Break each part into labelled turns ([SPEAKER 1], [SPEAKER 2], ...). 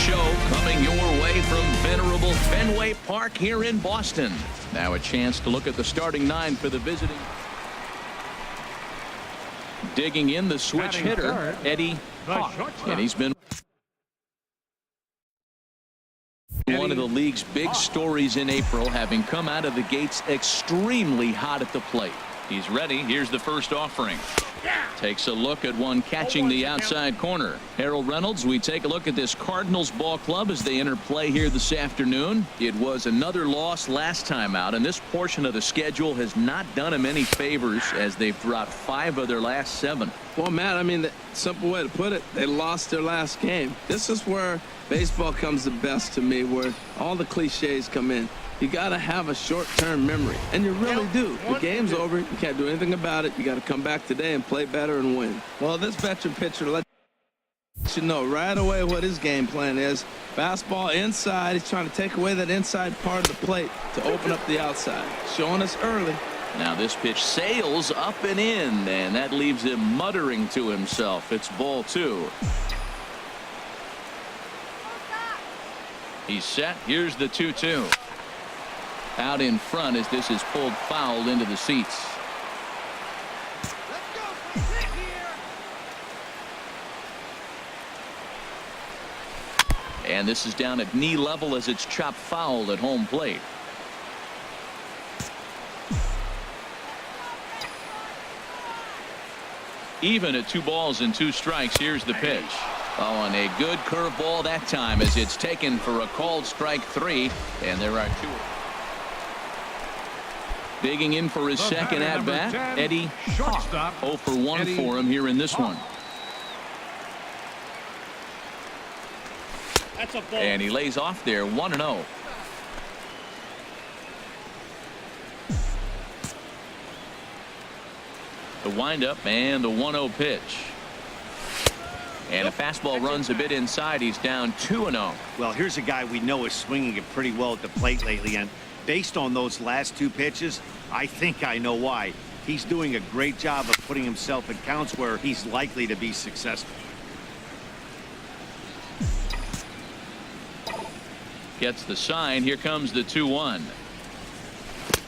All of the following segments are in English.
[SPEAKER 1] Show coming your way from venerable Fenway Park here in Boston. Now a chance to look at the starting nine for the visiting. Digging in the switch hitter, Eddie Hawk. And he's been one of the league's big stories in April, having come out of the gates extremely hot at the plate. He's ready. Here's the first offering. Takes a look at one catching the outside corner. Harold Reynolds, we take a look at this Cardinals ball club as they enter play here this afternoon. It was another loss last time out, and this portion of the schedule has not done them any favors as they've dropped 5 of their last 7.
[SPEAKER 2] Well, Matt, I mean, the simple way to put it, they lost their last game. This is where baseball comes the best to me, where all the cliches come in. You got to have a short-term memory, and you really do. The game's over. You can't do anything about it. You got to come back today and play better and win. Well, this veteran pitcher lets you know right away what his game plan is. Fastball inside. He's trying to take away that inside part of the plate to open up the outside. Showing us early.
[SPEAKER 1] Now this pitch sails up and in, and that leaves him muttering to himself. It's ball 2. He's set. Here's the 2-2. Out in front as this is pulled foul into the seats. And this is down at knee level as it's chopped foul at home plate. Even at 2 balls and 2 strikes. Here's the pitch. Oh, and a good curveball that time as it's taken for a called strike 3, and there are 2. Digging in for his second at-bat, Eddie Hawk. 0 for 1 for him here in this one. And he lays off there, 1-0. The windup and the 1-0 pitch. And a fastball runs a bit inside. He's down 2-0.
[SPEAKER 3] Well, here's a guy we know is swinging it pretty well at the plate lately, and based on those last 2 pitches, I think I know why. He's doing a great job of putting himself in counts where he's likely to be successful.
[SPEAKER 1] Gets the sign. Here comes the 2-1.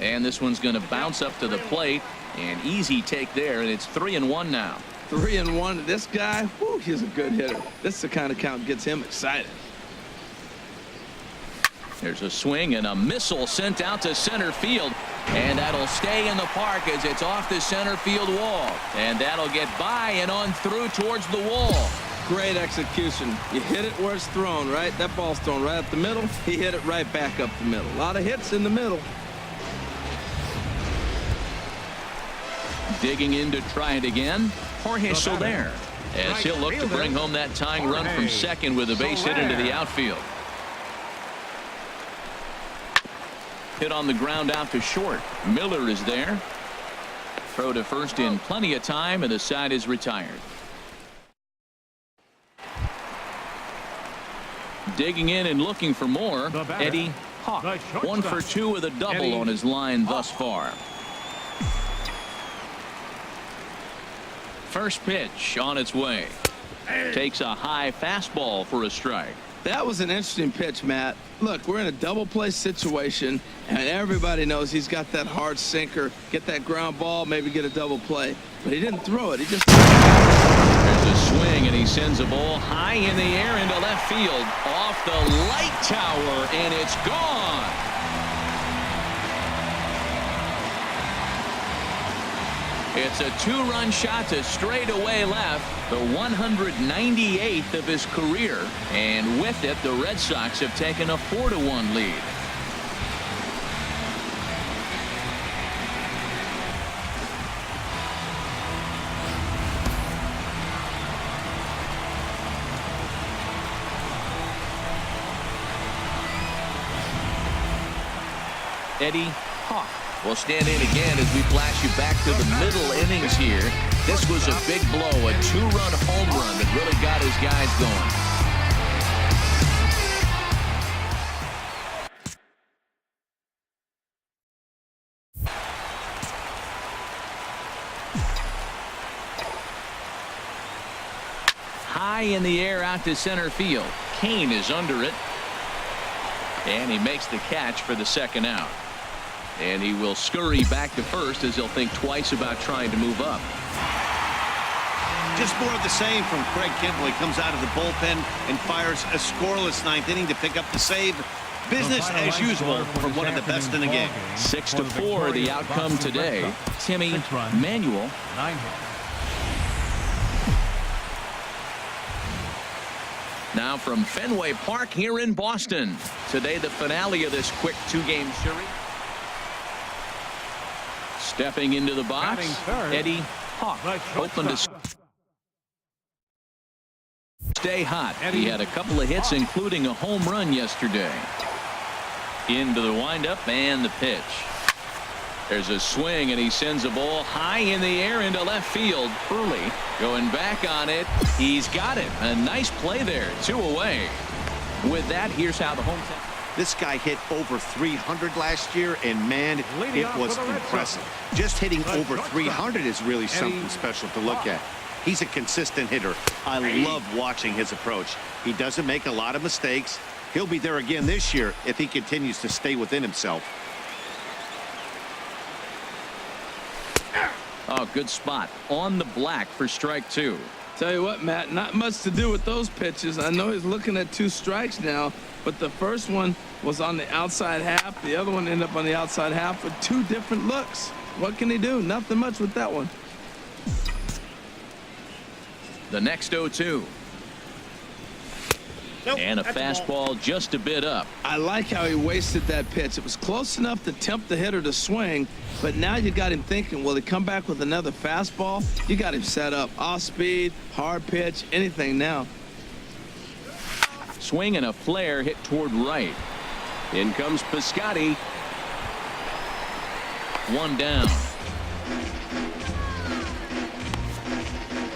[SPEAKER 1] And this one's going to bounce up to the plate. An easy take there, and it's 3-1 now.
[SPEAKER 2] 3-1. This guy, whew, he's a good hitter. This is the kind of count gets him excited.
[SPEAKER 1] There's a swing and a missile sent out to center field, and that'll stay in the park as it's off the center field wall, and that'll get by and on through towards the wall.
[SPEAKER 2] Great execution. You hit it where it's thrown, right? That ball's thrown right up the middle. He hit it right back up the middle. A lot of hits in the middle.
[SPEAKER 1] Digging in to try it again, Jorge Soler, as he'll look to bring home that tying run from second with a base hit into the outfield. Hit on the ground out to short. Miller is there. Throw to first in plenty of time, and the side is retired. Digging in and looking for more, Eddie Hawk. 1 for 2 with a double on his line thus far. First pitch on its way. Takes a high fastball for a strike.
[SPEAKER 2] That was an interesting pitch, Matt. Look, we're in a double play situation, and everybody knows he's got that hard sinker. Get that ground ball, maybe get a double play. But he didn't throw it. He just...
[SPEAKER 1] There's a swing, and he sends a ball high in the air into left field. Off the light tower, and it's gone. It's a 2-run shot to straightaway left, the 198th of his career, and with it, the Red Sox have taken a 4-1 lead. Eddie Hawk will stand in again as we flash you back to the middle innings here. This was a big blow, a 2-run home run that really got his guys going. High in the air out to center field. Kane is under it. And he makes the catch for the second out. And he will scurry back to first as he'll think twice about trying to move up.
[SPEAKER 3] Just more of the same from Craig Kimbrell. He comes out of the bullpen and fires a scoreless ninth inning to pick up the save. Business as usual for one of the best in the game.
[SPEAKER 1] 6-4 the outcome today. Timmy Manuel.
[SPEAKER 4] 9 hits.
[SPEAKER 1] Now from Fenway Park here in Boston. Today the finale of this quick 2-game series. Stepping into the box, Eddie Hawk open to stay hot. He had a couple of hits, including a home run yesterday. Into the windup and the pitch. There's a swing, and he sends a ball high in the air into left field. Early going back on it. He's got it. A nice play there. 2 away. With that, here's how the home team.
[SPEAKER 3] This guy hit over 300 last year, and man, it was impressive. Just hitting over 300 is really something special to look at. He's a consistent hitter. I love watching his approach. He doesn't make a lot of mistakes. He'll be there again this year if he continues to stay within himself.
[SPEAKER 1] Oh, good spot on the black for strike 2.
[SPEAKER 2] Tell you what, Matt, not much to do with those pitches. I know he's looking at 2 strikes now, but the first one was on the outside half. The other one ended up on the outside half with 2 different looks. What can he do? Nothing much with that one.
[SPEAKER 1] The next 0-2. And a fastball just a bit up.
[SPEAKER 2] I like how he wasted that pitch. It was close enough to tempt the hitter to swing, but now you got him thinking, will he come back with another fastball? You got him set up. Off speed, hard pitch, anything now.
[SPEAKER 1] Swing and a flare hit toward right. In comes Piscotty. 1 down.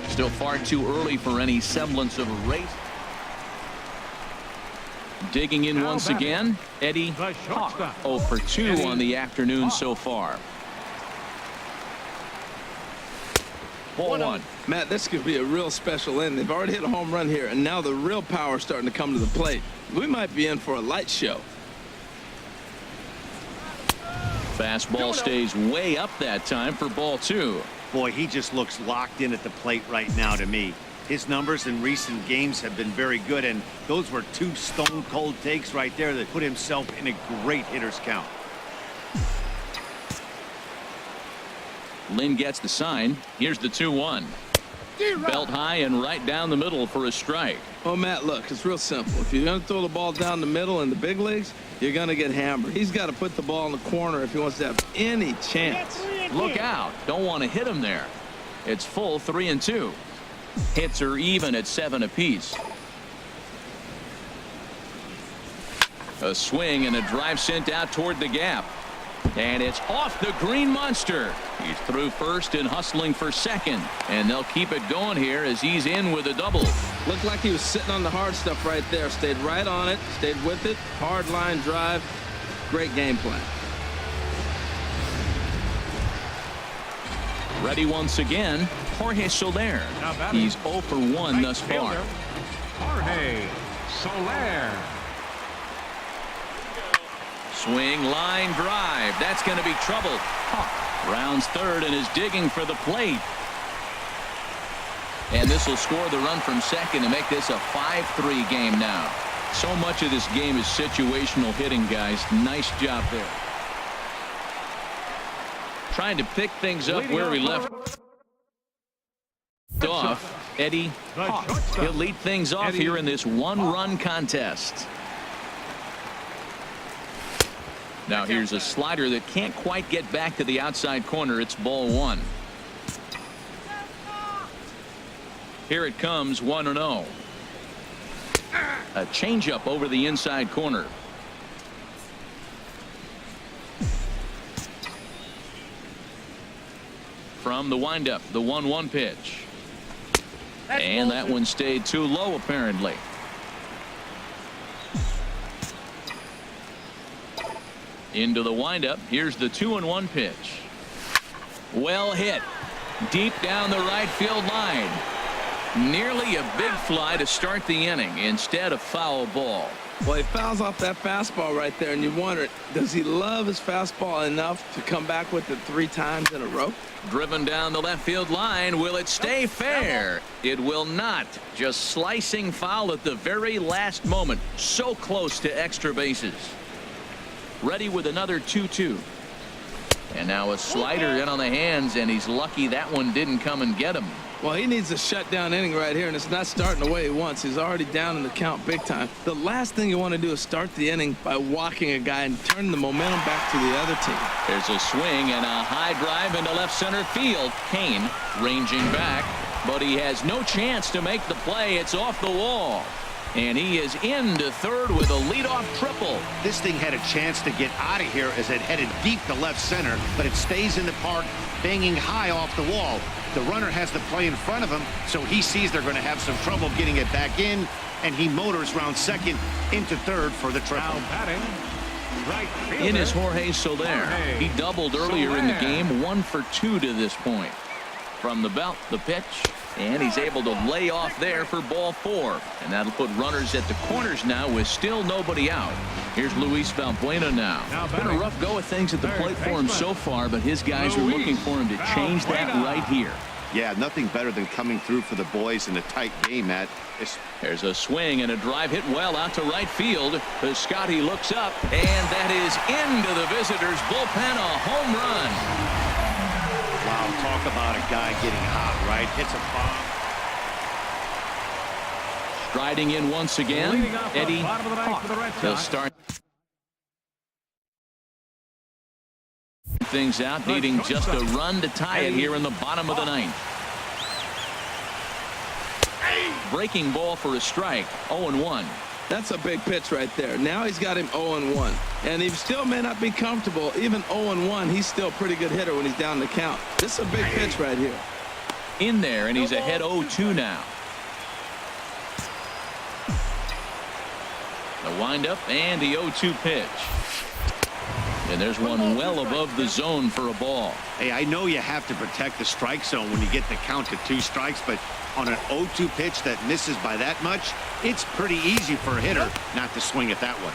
[SPEAKER 1] Still far too early for any semblance of a race. Digging in once again, Eddie Hawk. 0 for 2 on the afternoon so far. Ball 1.
[SPEAKER 2] Matt, this could be a real special inning. They've already hit a home run here, and now the real power is starting to come to the plate. We might be in for a light show.
[SPEAKER 1] Fastball stays way up that time for ball 2.
[SPEAKER 3] Boy, he just looks locked in at the plate right now to me. His numbers in recent games have been very good, and those were 2 stone-cold takes right there that put himself in a great hitter's count.
[SPEAKER 1] Lynn gets the sign. Here's the 2-1. Belt high and right down the middle for a strike.
[SPEAKER 2] Oh, Matt, look, it's real simple. If you're going to throw the ball down the middle in the big leagues, you're going to get hammered. He's got to put the ball in the corner if he wants to have any chance.
[SPEAKER 1] Look out. Don't want to hit him there. It's full 3-2. Hits are even at 7 apiece. A swing and a drive sent out toward the gap. And it's off the green monster. He's through first and hustling for second. And they'll keep it going here as he's in with a double.
[SPEAKER 2] Looked like he was sitting on the hard stuff right there. Stayed right on it. Stayed with it. Hard line drive. Great game plan.
[SPEAKER 1] Ready once again, Jorge Soler. He's 0 for 1 thus far.
[SPEAKER 4] Jorge Soler.
[SPEAKER 1] Swing, line drive. That's going to be trouble. Rounds third and is digging for the plate. And this will score the run from second to make this a 5-3 game now. So much of this game is situational hitting, guys. Nice job there. Trying to pick things up where we left off. Eddie Hawk. He'll lead things off here in this 1-run contest. Now here's a slider that can't quite get back to the outside corner. It's ball 1. Here it comes, 1-0. A changeup over the inside corner. From the windup, the 1-1 pitch. And that one stayed too low, apparently. Into the windup. Here's the 2-1 pitch. Well hit. Deep down the right field line. Nearly a big fly to start the inning. Instead, a foul ball.
[SPEAKER 2] Well, he fouls off that fastball right there, and you wonder, does he love his fastball enough to come back with it 3 times in a row?
[SPEAKER 1] Driven down the left field line. Will it stay fair? It will not. Just slicing foul at the very last moment. So close to extra bases. Ready with another 2-2. And now a slider in on the hands, and he's lucky that one didn't come and get him.
[SPEAKER 2] Well, he needs a shutdown inning right here, and it's not starting the way he wants. He's already down in the count big time. The last thing you want to do is start the inning by walking a guy and turn the momentum back to the other team.
[SPEAKER 1] There's a swing and a high drive into left center field. Kane ranging back, but he has no chance to make the play. It's off the wall. And he is into third with a leadoff triple.
[SPEAKER 3] This thing had a chance to get out of here as it headed deep to left center, but it stays in the park, banging high off the wall. The runner has the play in front of him, so he sees they're going to have some trouble getting it back in, and he motors round second into third for the triple.
[SPEAKER 4] Now batting, right fielder,
[SPEAKER 1] In is Jorge Soler. He doubled earlier in the game, 1 for 2 to this point. From the belt, the pitch, and he's able to lay off there for ball 4. And that'll put runners at the corners now with still nobody out. Here's Luis Valbuena now. Been a rough go of things at the plate for him so far, but his guys are looking for him to change that right here.
[SPEAKER 3] Yeah, nothing better than coming through for the boys in a tight game, Matt.
[SPEAKER 1] There's a swing and a drive hit well out to right field. Piscotty looks up, and that is into the visitors' bullpen, a home run.
[SPEAKER 3] Wow, talk about a guy getting hot, right? Hits a bomb.
[SPEAKER 1] Striding in once again, Eddie Hawk. He'll start things out, needing just a run to tie it here in the bottom of the 9th. Breaking ball for a strike, 0-1.
[SPEAKER 2] That's a big pitch right there. Now he's got him 0-1. And he still may not be comfortable. Even 0-1, he's still a pretty good hitter when he's down the count. This is a big pitch right here.
[SPEAKER 1] In there, and he's ahead 0-2 now. The windup and the 0-2 pitch. And there's one well above the zone for a ball.
[SPEAKER 3] Hey, I know you have to protect the strike zone when you get the count to 2 strikes, but on an 0-2 pitch that misses by that much, it's pretty easy for a hitter not to swing at that one.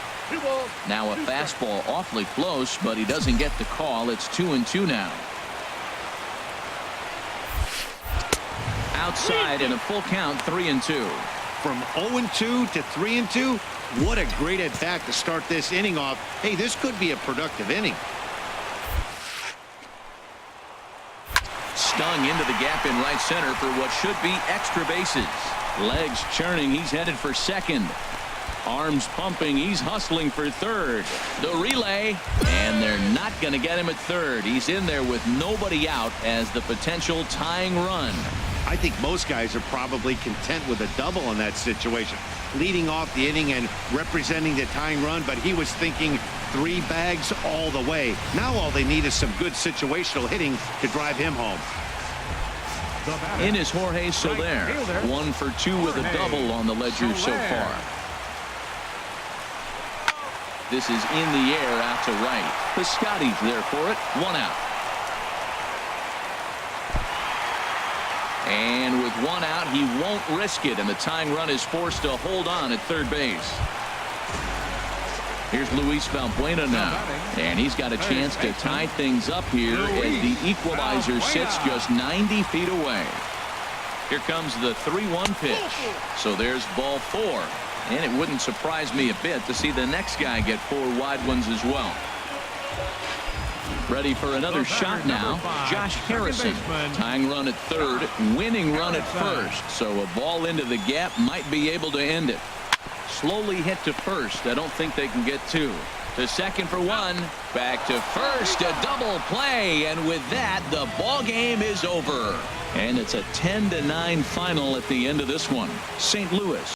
[SPEAKER 1] Now a fastball awfully close, but he doesn't get the call. It's 2-2 now. Outside in a full count, 3-2.
[SPEAKER 3] From 0-2 to 3-2, what a great at bat to start this inning off. Hey, this could be a productive inning.
[SPEAKER 1] Stung into the gap in right center for what should be extra bases. Legs churning, he's headed for second. Arms pumping, he's hustling for third. The relay, and they're not going to get him at third. He's in there with nobody out as the potential tying run.
[SPEAKER 3] I think most guys are probably content with a double in that situation. Leading off the inning and representing the tying run, but he was thinking 3 bags all the way. Now all they need is some good situational hitting to drive him home.
[SPEAKER 1] In is Jorge Soler. 1 for 2 with a double on the ledger so far. This is in the air out to right. Piscotty's there for it. 1 out. And with 1 out, he won't risk it, and the tying run is forced to hold on at third base. Here's Luis Valbuena now, and he's got a chance to tie things up here as the equalizer sits just 90 feet away. Here comes the 3-1 pitch. So there's ball 4, and it wouldn't surprise me a bit to see the next guy get 4 wide ones as well. Ready for another shot now. Josh Harrison. Tying run at third, winning run at first. So a ball into the gap might be able to end it. Slowly hit to first. I don't think they can get 2. To second for 1. Back to first. A double play. And with that, the ball game is over. And it's a 10-9 final at the end of this one. St. Louis